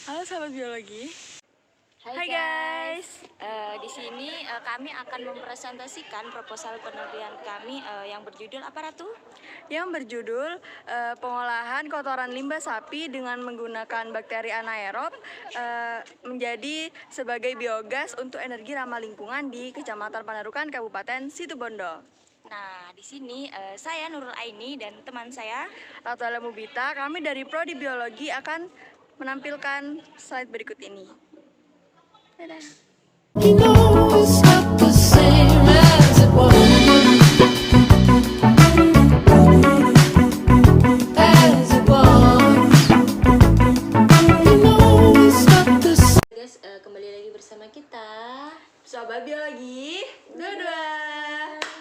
Halo sahabat biologi. Hai guys, di sini kami akan mempresentasikan proposal penelitian kami yang berjudul apa Ratu? Yang berjudul pengolahan kotoran limbah sapi dengan menggunakan bakteri anaerob menjadi sebagai biogas untuk energi ramah lingkungan di Kecamatan Panarukan, Kabupaten Situbondo. Nah, di sini saya Nurul Aini dan teman saya Ratu Alamubita, kami dari Prodi Biologi akan menampilkan slide berikut ini. Dadah. You know it's not the same as it was. As it was. You know it's not the same. guys, kembali lagi bersama kita. Sobat biologi, dua-dua.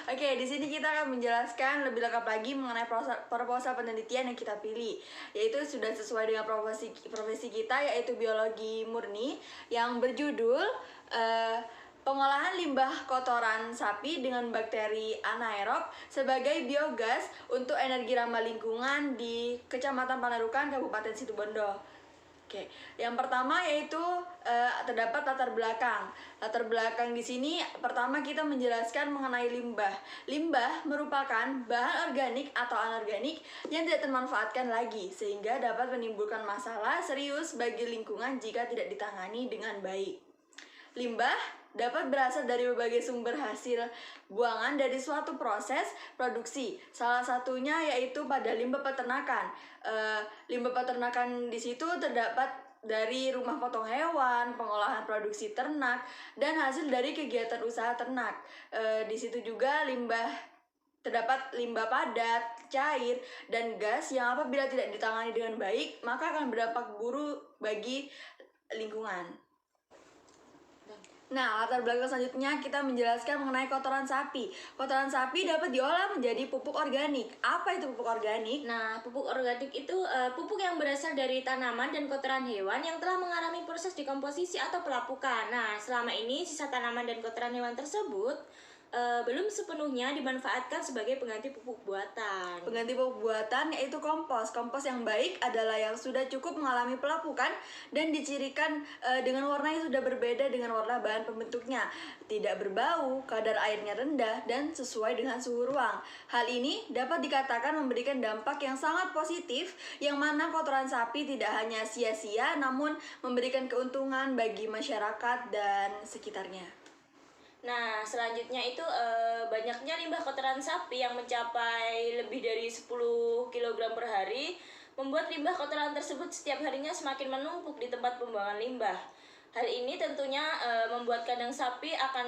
Oke, di sini kita akan menjelaskan lebih lengkap lagi mengenai proposal penelitian yang kita pilih, yaitu sudah sesuai dengan profesi kita, yaitu biologi murni, yang berjudul pengolahan limbah kotoran sapi dengan bakteri anaerob sebagai biogas untuk energi ramah lingkungan di Kecamatan Panarukan, Kabupaten Situbondo. Oke, yang pertama yaitu terdapat latar belakang. Latar belakang di sini pertama kita menjelaskan mengenai limbah. Limbah merupakan bahan organik atau anorganik yang tidak termanfaatkan lagi sehingga dapat menimbulkan masalah serius bagi lingkungan jika tidak ditangani dengan baik. Limbah dapat berasal dari berbagai sumber hasil buangan dari suatu proses produksi. Salah satunya yaitu pada limbah peternakan. Limbah peternakan di situ terdapat dari rumah potong hewan, pengolahan produksi ternak, dan hasil dari kegiatan usaha ternak. Di situ juga terdapat limbah padat, cair, dan gas yang apabila tidak ditangani dengan baik, maka akan berdampak buruk bagi lingkungan. Nah, latar belakang selanjutnya kita menjelaskan mengenai kotoran sapi. Kotoran sapi dapat diolah menjadi pupuk organik. Apa itu pupuk organik? Nah, pupuk organik itu pupuk yang berasal dari tanaman dan kotoran hewan yang telah mengalami proses dekomposisi atau pelapukan. Nah, selama ini sisa tanaman dan kotoran hewan tersebut belum sepenuhnya dimanfaatkan sebagai pengganti pupuk buatan. Pengganti pupuk buatan yaitu kompos. Kompos yang baik adalah yang sudah cukup mengalami pelapukan dan dicirikan dengan warna yang sudah berbeda dengan warna bahan pembentuknya, tidak berbau, kadar airnya rendah, dan sesuai dengan suhu ruang. Hal ini dapat dikatakan memberikan dampak yang sangat positif, yang mana kotoran sapi tidak hanya sia-sia namun memberikan keuntungan bagi masyarakat dan sekitarnya. Nah, selanjutnya itu banyaknya limbah kotoran sapi yang mencapai lebih dari 10 kg per hari membuat limbah kotoran tersebut setiap harinya semakin menumpuk di tempat pembuangan limbah. Hal ini tentunya membuat kandang sapi akan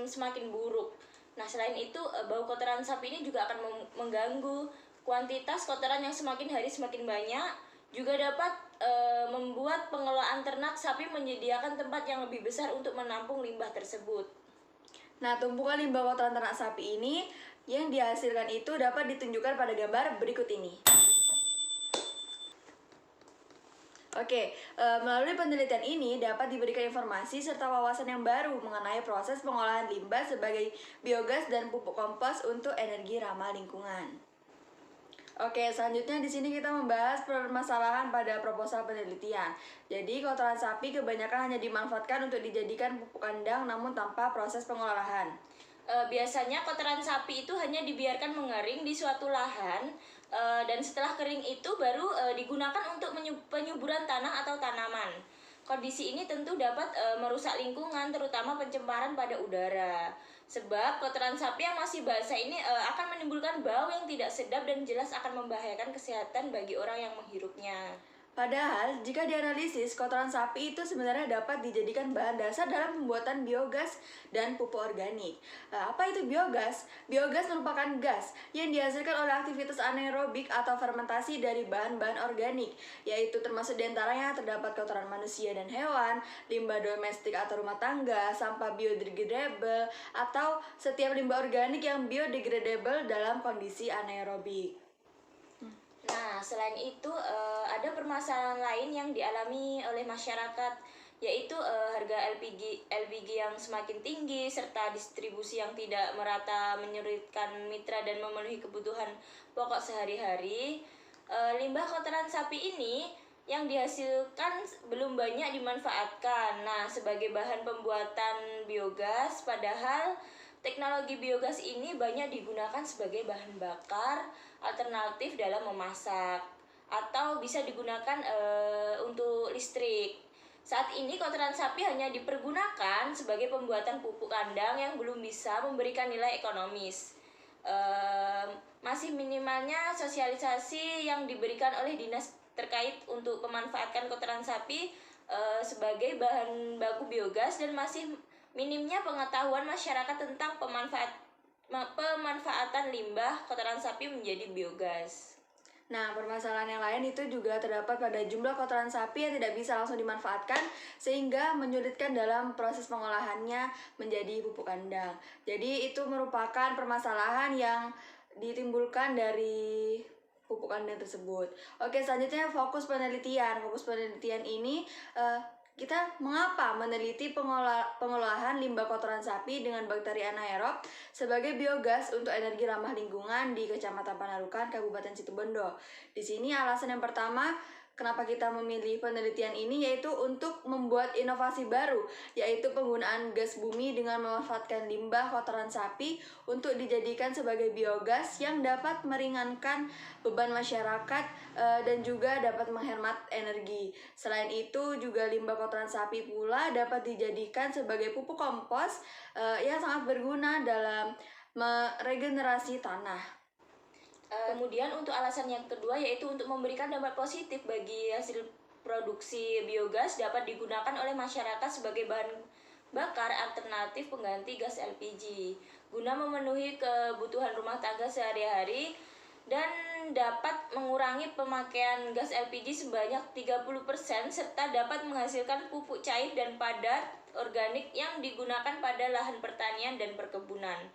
semakin buruk. Nah, selain itu bau kotoran sapi ini juga akan mengganggu. Kuantitas kotoran yang semakin hari semakin banyak juga dapat membuat pengelolaan ternak sapi menyediakan tempat yang lebih besar untuk menampung limbah tersebut. Nah, tumpukan limbah kotoran ternak sapi ini yang dihasilkan itu dapat ditunjukkan pada gambar berikut ini. Oke, melalui penelitian ini dapat diberikan informasi serta wawasan yang baru mengenai proses pengolahan limbah sebagai biogas dan pupuk kompos untuk energi ramah lingkungan. Oke, selanjutnya di sini kita membahas permasalahan pada proposal penelitian. Jadi, kotoran sapi kebanyakan hanya dimanfaatkan untuk dijadikan pupuk kandang namun tanpa proses pengolahan. Biasanya kotoran sapi itu hanya dibiarkan mengering di suatu lahan dan setelah kering itu baru digunakan untuk penyuburan tanah atau tanaman. Kondisi ini tentu dapat merusak lingkungan, terutama pencemaran pada udara. Sebab kotoran sapi yang masih basah ini akan menimbulkan bau yang tidak sedap dan jelas akan membahayakan kesehatan bagi orang yang menghirupnya. Padahal, jika dianalisis, kotoran sapi itu sebenarnya dapat dijadikan bahan dasar dalam pembuatan biogas dan pupuk organik. Apa itu biogas? Biogas merupakan gas yang dihasilkan oleh aktivitas anaerobik atau fermentasi dari bahan-bahan organik, yaitu termasuk diantaranya terdapat kotoran manusia dan hewan, limbah domestik atau rumah tangga, sampah biodegradable, atau setiap limbah organik yang biodegradable dalam kondisi anaerobik. Nah, selain itu ada permasalahan lain yang dialami oleh masyarakat, yaitu harga LPG yang semakin tinggi serta distribusi yang tidak merata menyulitkan mitra dan memenuhi kebutuhan pokok sehari-hari. Limbah kotoran sapi ini yang dihasilkan belum banyak dimanfaatkan. Nah, sebagai bahan pembuatan biogas, padahal teknologi biogas ini banyak digunakan sebagai bahan bakar alternatif dalam memasak atau bisa digunakan untuk listrik. Saat ini kotoran sapi hanya dipergunakan sebagai pembuatan pupuk kandang yang belum bisa memberikan nilai ekonomis. Masih minimalnya sosialisasi yang diberikan oleh dinas terkait untuk memanfaatkan kotoran sapi sebagai bahan baku biogas, dan masih minimnya pengetahuan masyarakat tentang pemanfaatan limbah kotoran sapi menjadi biogas. Nah, permasalahan yang lain itu juga terdapat pada jumlah kotoran sapi yang tidak bisa langsung dimanfaatkan sehingga menyulitkan dalam proses pengolahannya menjadi pupuk kandang. Jadi itu merupakan permasalahan yang ditimbulkan dari pupuk kandang tersebut. Oke, selanjutnya fokus penelitian. Fokus penelitian ini kita mengapa meneliti pengolahan limbah kotoran sapi dengan bakteri anaerob sebagai biogas untuk energi ramah lingkungan di Kecamatan Panarukan, Kabupaten Situbondo. Di sini alasan yang pertama kenapa kita memilih penelitian ini yaitu untuk membuat inovasi baru, yaitu penggunaan gas bumi dengan memanfaatkan limbah kotoran sapi untuk dijadikan sebagai biogas yang dapat meringankan beban masyarakat dan juga dapat menghemat energi. Selain itu juga limbah kotoran sapi pula dapat dijadikan sebagai pupuk kompos yang sangat berguna dalam meregenerasi tanah. Kemudian untuk alasan yang kedua yaitu untuk memberikan dampak positif bagi hasil produksi biogas dapat digunakan oleh masyarakat sebagai bahan bakar alternatif pengganti gas LPG guna memenuhi kebutuhan rumah tangga sehari-hari dan dapat mengurangi pemakaian gas LPG sebanyak 30% serta dapat menghasilkan pupuk cair dan padat organik yang digunakan pada lahan pertanian dan perkebunan.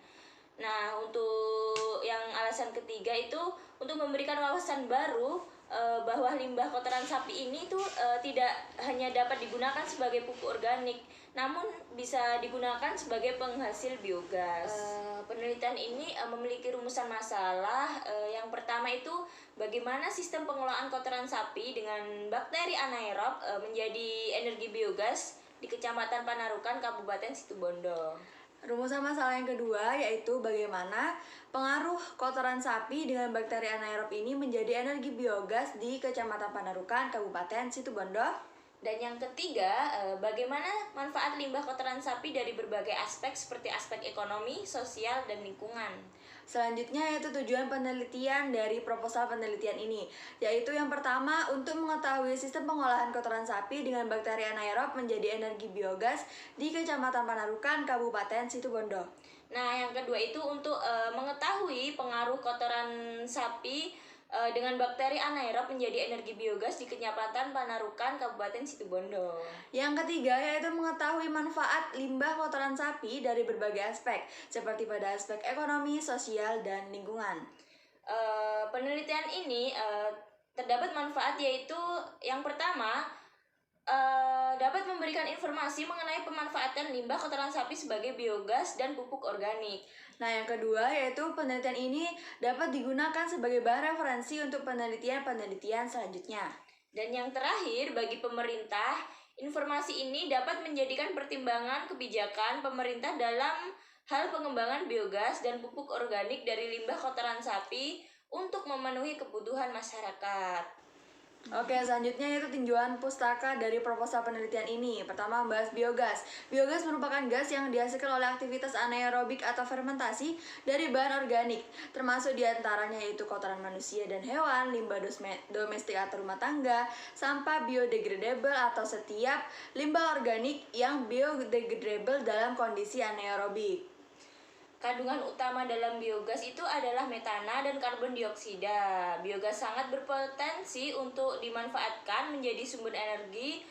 Nah, untuk yang alasan ketiga itu untuk memberikan wawasan baru bahwa limbah kotoran sapi ini tuh tidak hanya dapat digunakan sebagai pupuk organik, namun bisa digunakan sebagai penghasil biogas. Penelitian ini memiliki rumusan masalah. Yang pertama itu bagaimana sistem pengolahan kotoran sapi dengan bakteri anaerob menjadi energi biogas di Kecamatan Panarukan, Kabupaten Situbondo. Rumusan masalah yang kedua yaitu bagaimana pengaruh kotoran sapi dengan bakteri anaerob ini menjadi energi biogas di Kecamatan Panarukan, Kabupaten Situbondo. Dan yang ketiga, bagaimana manfaat limbah kotoran sapi dari berbagai aspek seperti aspek ekonomi, sosial, dan lingkungan. Selanjutnya yaitu tujuan penelitian dari proposal penelitian ini, yaitu yang pertama untuk mengetahui sistem pengolahan kotoran sapi dengan bakteri anaerob menjadi energi biogas di Kecamatan Panarukan, Kabupaten Situbondo. Nah, yang kedua itu untuk mengetahui pengaruh kotoran sapi dengan bakteri anaerob menjadi energi biogas di Kecamatan Panarukan, Kabupaten Situbondo. Yang ketiga yaitu mengetahui manfaat limbah kotoran sapi dari berbagai aspek, seperti pada aspek ekonomi, sosial, dan lingkungan. Penelitian ini terdapat manfaat yaitu yang pertama dapat memberikan informasi mengenai pemanfaatan limbah kotoran sapi sebagai biogas dan pupuk organik. Nah, yang kedua yaitu penelitian ini dapat digunakan sebagai bahan referensi untuk penelitian-penelitian selanjutnya. Dan yang terakhir, bagi pemerintah, informasi ini dapat menjadikan pertimbangan kebijakan pemerintah dalam hal pengembangan biogas dan pupuk organik dari limbah kotoran sapi untuk memenuhi kebutuhan masyarakat. Oke, selanjutnya yaitu tinjauan pustaka dari proposal penelitian ini. Pertama, membahas biogas. Biogas merupakan gas yang dihasilkan oleh aktivitas anaerobik atau fermentasi dari bahan organik, termasuk diantaranya yaitu kotoran manusia dan hewan, limbah domestik atau rumah tangga, sampah biodegradable atau setiap limbah organik yang biodegradable dalam kondisi anaerobik. Kandungan utama dalam biogas itu adalah metana dan karbon dioksida. Biogas sangat berpotensi untuk dimanfaatkan menjadi sumber energi.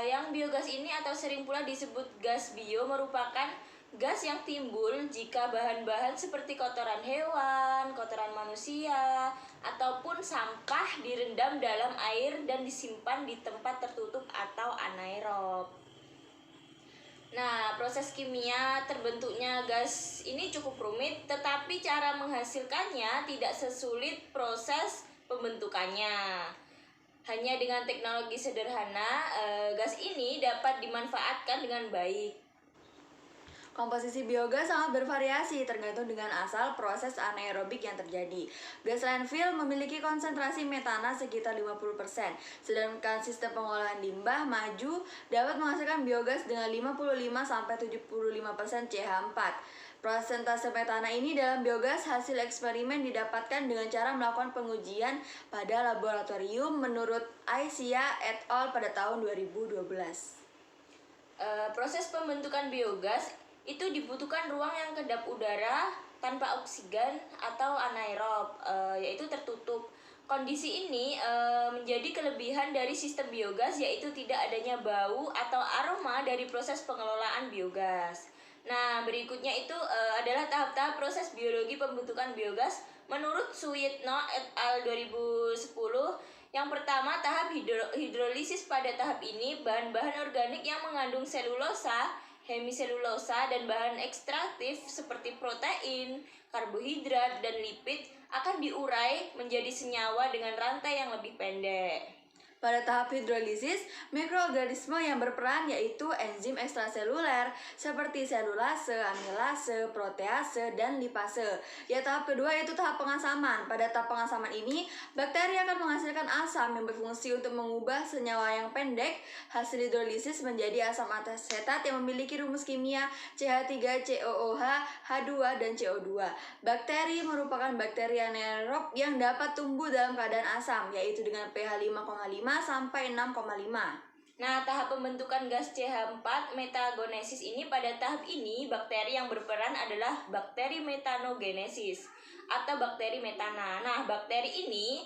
Yang biogas ini atau sering pula disebut gas bio merupakan gas yang timbul jika bahan-bahan seperti kotoran hewan, kotoran manusia, ataupun sampah direndam dalam air dan disimpan di tempat tertutup atau anaerob. Nah, proses kimia terbentuknya gas ini cukup rumit, tetapi cara menghasilkannya tidak sesulit proses pembentukannya. Hanya dengan teknologi sederhana, gas ini dapat dimanfaatkan dengan baik. Komposisi biogas sangat bervariasi tergantung dengan asal proses anaerobik yang terjadi. Gas landfill memiliki konsentrasi metana sekitar 50%, sedangkan sistem pengolahan limbah maju dapat menghasilkan biogas dengan 55-75% CH4. Persentase metana ini dalam biogas hasil eksperimen didapatkan dengan cara melakukan pengujian pada laboratorium menurut Aicia et al. Pada tahun 2012. Proses pembentukan biogas itu dibutuhkan ruang yang kedap udara tanpa oksigen atau anaerob, yaitu tertutup. Kondisi ini menjadi kelebihan dari sistem biogas, yaitu tidak adanya bau atau aroma dari proses pengelolaan biogas. Nah, berikutnya itu adalah tahap-tahap proses biologi pembentukan biogas menurut Suyitno et al. 2010. Yang pertama, tahap hidrolisis. Pada tahap ini, bahan-bahan organik yang mengandung selulosa, hemiselulosa, dan bahan ekstraktif seperti protein, karbohidrat, dan lipid akan diurai menjadi senyawa dengan rantai yang lebih pendek. Pada tahap hidrolisis, mikroorganisme yang berperan yaitu enzim ekstraseluler seperti selulase, amilase, protease, dan lipase. Ya, tahap kedua yaitu tahap pengasaman. Pada tahap pengasaman ini, bakteri akan menghasilkan asam yang berfungsi untuk mengubah senyawa yang pendek hasil hidrolisis menjadi asam asetat yang memiliki rumus kimia CH3COOH, H2, dan CO2. Bakteri merupakan bakteri anaerob yang dapat tumbuh dalam keadaan asam, yaitu dengan pH 5,5 sampai 6,5. Nah, tahap pembentukan gas CH4 metagenesis ini, pada tahap ini bakteri yang berperan adalah bakteri metanogenesis atau bakteri metana. Nah, bakteri ini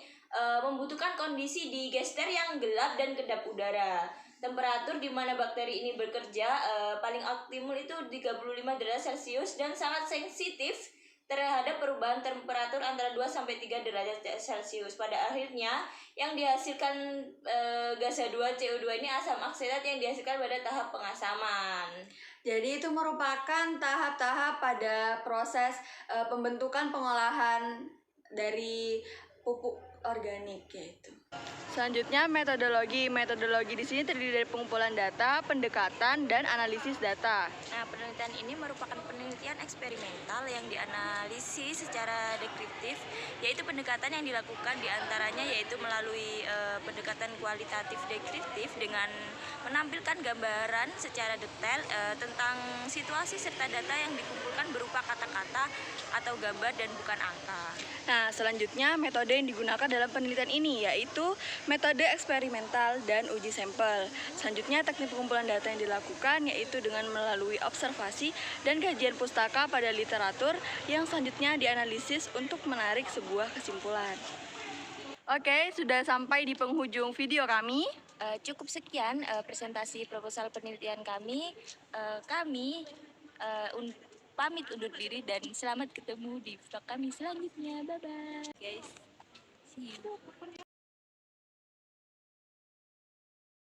membutuhkan kondisi digester yang gelap dan kedap udara. Temperatur di mana bakteri ini bekerja paling optimal itu 35 derajat Celcius dan sangat sensitif terhadap perubahan temperatur antara 2-3 derajat Celcius. Pada akhirnya, yang dihasilkan gas H2CO2 ini asam aksetat yang dihasilkan pada tahap pengasaman. Jadi itu merupakan tahap-tahap pada proses pembentukan pengolahan dari pupuk organik yaitu. Selanjutnya metodologi. Metodologi di sini terdiri dari pengumpulan data, pendekatan, dan analisis data. Nah, penelitian ini merupakan penelitian eksperimental yang dianalisis secara deskriptif, yaitu pendekatan yang dilakukan diantaranya yaitu melalui pendekatan kualitatif deskriptif dengan menampilkan gambaran secara detail tentang situasi serta data yang dikumpulkan berupa kata-kata atau gambar dan bukan angka. Nah, selanjutnya metode yang digunakan dalam penelitian ini yaitu metode eksperimental dan uji sampel. Selanjutnya teknik pengumpulan data yang dilakukan yaitu dengan melalui observasi dan kajian pustaka pada literatur yang selanjutnya dianalisis untuk menarik sebuah kesimpulan. Oke, sudah sampai di penghujung video kami. Cukup sekian presentasi proposal penelitian kami. Kami pamit undur diri dan selamat ketemu di vlog kami selanjutnya. Bye bye guys. See you.